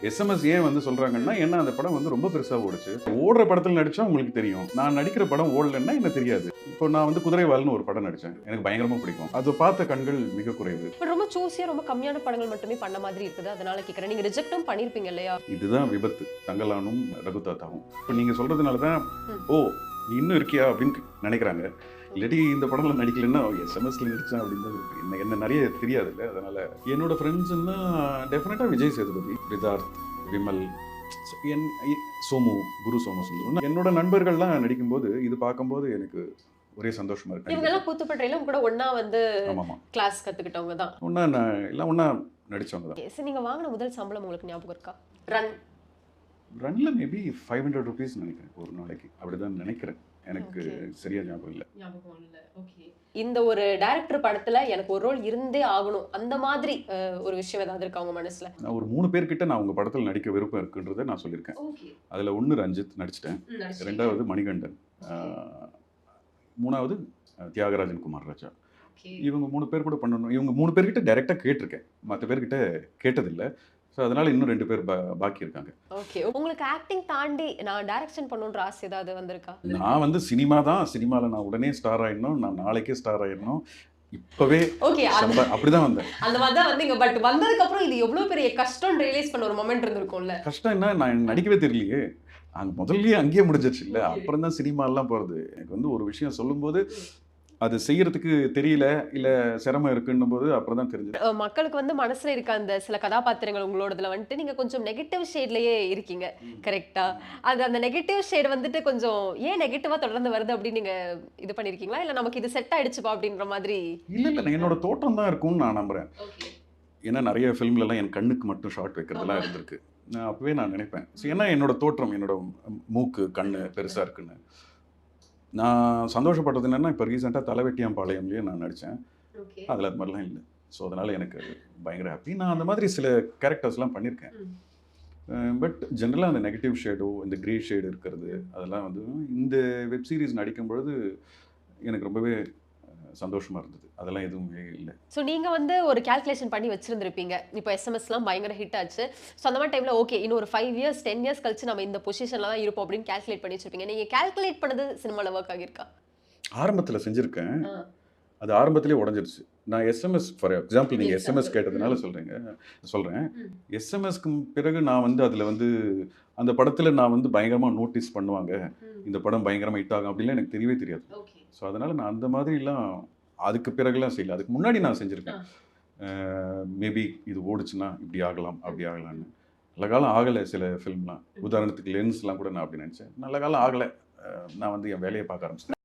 SMS ஏன் வந்து சொல்றாங்கன்னா, ஏன்னா அந்த படம் வந்து ரொம்ப பெருசா ஓடுச்சு. ஓடுற படத்துல நடிச்சா உங்களுக்கு தெரியும். நான் நடிக்கிற படம் ஓடலன்னா எனக்கு தெரியாது. இப்போ நான் வந்து குதிரைவால்னு ஒரு படம் நடிச்சேன். எனக்கு பயங்கரமா பிடிக்கும். அது பார்த்த கண்கள் மிக குறைவு. பட் ரொம்ப சூஸியா ரொம்ப கம்மியான படங்கள் மட்டுமே பண்ண மாதிரி இருக்குது. அதனால கேட்கிறேன். நீங்க ரிஜெக்ட்டும் பண்ணிருப்பீங்க இல்லையா? இதுதான் விபத்து. தங்கலானும் ரகுதாத்தாவும். இப்போ நீங்க சொல்றதுனால தான் ஓ நீ இன்னும் இருக்கியா அப்படின்னு நினைக்கிறாங்க. இல்லாட்டி இந்த படம்ல நடிக்கலன்னா எஸ்எம்எஸ்ல நடிச்சேன் அப்படின்னு என்ன நிறைய தெரியாதுல்ல. அதனால என்னோட ஃப்ரெண்ட்ஸ்ன்னா டெஃபினட்டா விஜய் சேதுபதி, விதார்த், விமல், சோமு, குரு சோமு சுந்தரம். என்னோட நண்பர்கள்லாம் நடிக்கும்போது இது பார்க்கும்போது எனக்கு ஒரே சந்தோஷமா இருக்கு. இவங்க எல்லாம் கூத்துப்பட்டையில கூட ஒண்ணா வந்து ஆமாமா கிளாஸ் கத்துக்கிட்டவங்க தான். ஒன்னா எல்லாம் ஒன்னா நடிச்சவங்க தான். சரி, நீங்க வாங்கின முதல் சம்பளம் உங்களுக்கு ஞாபகம் இருக்கா? ரன்ல மேபி 500 rupees நினைக்கிறேன் ஒரு நாளைக்கு. அப்படிதான் நினைக்கிறேன். எனக்கு சரியா ஞாபகம் இல்லை. இந்த ஒரு டைரக்டர் படத்துல எனக்கு ஒரு ரோல் இருந்தே ஆகணும் அந்த மாதிரி ஒரு விஷயம் ஏதாவது இருக்கா உங்க மனசுல? நான் ஒரு 3 பேர்கிட்ட நான் உங்க படத்தில் நடிக்க விருப்பம் இருக்குன்றதை நான் சொல்லியிருக்கேன். அதுல ஒன்று ரஞ்சித் நடிச்சிட்டேன், ரெண்டாவது மணிகண்டன், மூணாவது தியாகராஜன் குமார் ராஜா. இவங்க 3 பேர் கூட பண்ணணும். இவங்க 3 பேர்கிட்ட டைரக்டா கேட்டிருக்கேன், மற்ற பேர்கிட்ட கேட்டதில்லை. ஸோ அதனால இன்னும் 2 பேர் பாக்கி இருக்காங்க. ஓகே, உங்களுக்கு ஆக்டிங் தாண்டி நான் டைரக்ஷன் பண்ணணுன்ற ஆசை ஏதாவது வந்திருக்கா? நான் வந்து சினிமா தான். சினிமாவில் நான் உடனே ஸ்டார் ஆயிடணும், நான் நாளைக்கே ஸ்டார் ஆயிடணும், இப்பவே அப்படிதான் வந்தேன். அந்த மாதிரி தான் வந்தீங்க. பட் வந்ததுக்கு அப்புறம் இது எவ்வளவு பெரிய கஷ்டம் ரியலைஸ் பண்ண ஒரு மொமெண்ட் இருந்திருக்கும்ல. கஷ்டம் என்ன, நான் நடிக்கவே தெரியலையே. அங்கே முதல்லயே அங்கேயே முடிஞ்சிருச்சு இல்லை. அப்புறம் தான் சினிமாலாம் போகிறது. எனக்கு வந்து ஒரு விஷயம் சொல்லும்போது அது செய்யறதுக்கு தெரியல, இல்ல சிரமம் இருக்குன்னும் போது அப்புறம் தான் தெரிஞ்சது. மக்களுக்கு வந்து மனசுல இருக்க அந்த சில கதாபாத்திரங்கள் உங்களோடதுல வந்துட்டு நீங்க கொஞ்சம் நெகட்டிவ் ஷேட்லயே இருக்கீங்க, கரெக்டா? அது அந்த நெகட்டிவ் ஷேட் வந்துட்டு கொஞ்சம் ஏன் நெகட்டிவா தொடர்ந்து வருது அப்படின்னு நீங்க இது பண்ணிருக்கீங்களா, இல்ல நமக்கு இது செட் ஆயிடுச்சுப்பா அப்படின்ற மாதிரி? இல்ல என்னோட தோற்றம் தான் இருக்கும்னு நான் நம்புறேன். ஏன்னா நிறைய ஃபிலிம்ல எல்லாம் என் கண்ணுக்கு மட்டும் ஷார்ட் வைக்கிறதுலாம் இருந்திருக்கு. நான் அப்பவே நான் நினைப்பேன், ஏன்னா என்னோட தோற்றம், என்னோட மூக்கு கண்ணு பெருசா இருக்குன்னு. நான் சந்தோஷப்பட்டது என்னன்னா, இப்போ ரீசெண்டாக தலைவெட்டியாம்பாளையம்லேயே நான் நடித்தேன். அதில் அது மாதிரிலாம் இல்லை. ஸோ அதனால் எனக்கு பயங்கர ஹாப்பி. நான் அந்த மாதிரி சில கேரக்டர்ஸ்லாம் பண்ணியிருக்கேன். பட் ஜென்ரலாக அந்த நெகட்டிவ் ஷேடோ, இந்த க்ரே ஷேடு இருக்கிறது, அதெல்லாம் வந்து இந்த வெப் சீரிஸ் நடிக்கும் பொழுது எனக்கு ரொம்பவே சந்தோஷமாக இருந்தது. அதெல்லாம் எதுவுமே இல்லை. ஸோ நீங்கள் வந்து ஒரு கேல்குலேஷன் பண்ணி வச்சுருந்துருப்பீங்க. இப்போ எஸ்எம்எஸ்லாம் பயங்கர ஹிட் ஆச்சு. ஸோ அந்த மாதிரி டைமில் ஓகே இன்னும் ஒரு 5 years 10 years கழிச்சு நம்ம இந்த பொசிஷனில் தான் இருப்போம் அப்படின்னு கேல்குலேட் பண்ணி வச்சுருப்பீங்க. நீங்கள் கேல்குலேட் பண்ணது சினிமாவில் ஒர்க் ஆகியிருக்கா? ஆரம்பத்தில் செஞ்சுருக்கேன். அது ஆரம்பத்திலே உடஞ்சிருச்சு. நான் எஸ்எம்எஸ் ஃபார் எக்ஸாம்பிள் நீங்கள் எஸ்எம்எஸ் கேட்டதுனால சொல்கிறேன். எஸ்எம்எஸ்க்கு பிறகு நான் வந்து அதில் வந்து அந்த படத்தில் நான் வந்து பயங்கரமாக நோட்டீஸ் பண்ணுவாங்க, இந்த படம் பயங்கரமாக ஹிட் ஆகும் அப்படின்லாம் எனக்கு தெரியவே தெரியாது. ஸோ அதனால் நான் அந்த மாதிரிலாம் அதுக்கு பிறகுலாம் செய்யல. அதுக்கு முன்னாடி நான் செஞ்சுருக்கேன். மேபி இது ஓடுச்சுன்னா இப்படி ஆகலாம் அப்படி ஆகலான்னு. நல்ல காலம் ஆகலை சில ஃபிலிம்லாம். உதாரணத்துக்கு லென்ஸ்லாம் கூட நான் அப்படி நினச்சேன். நல்ல காலம் ஆகலை. நான் வந்து என் வேலையை பார்க்க ஆரம்பிச்சேன்.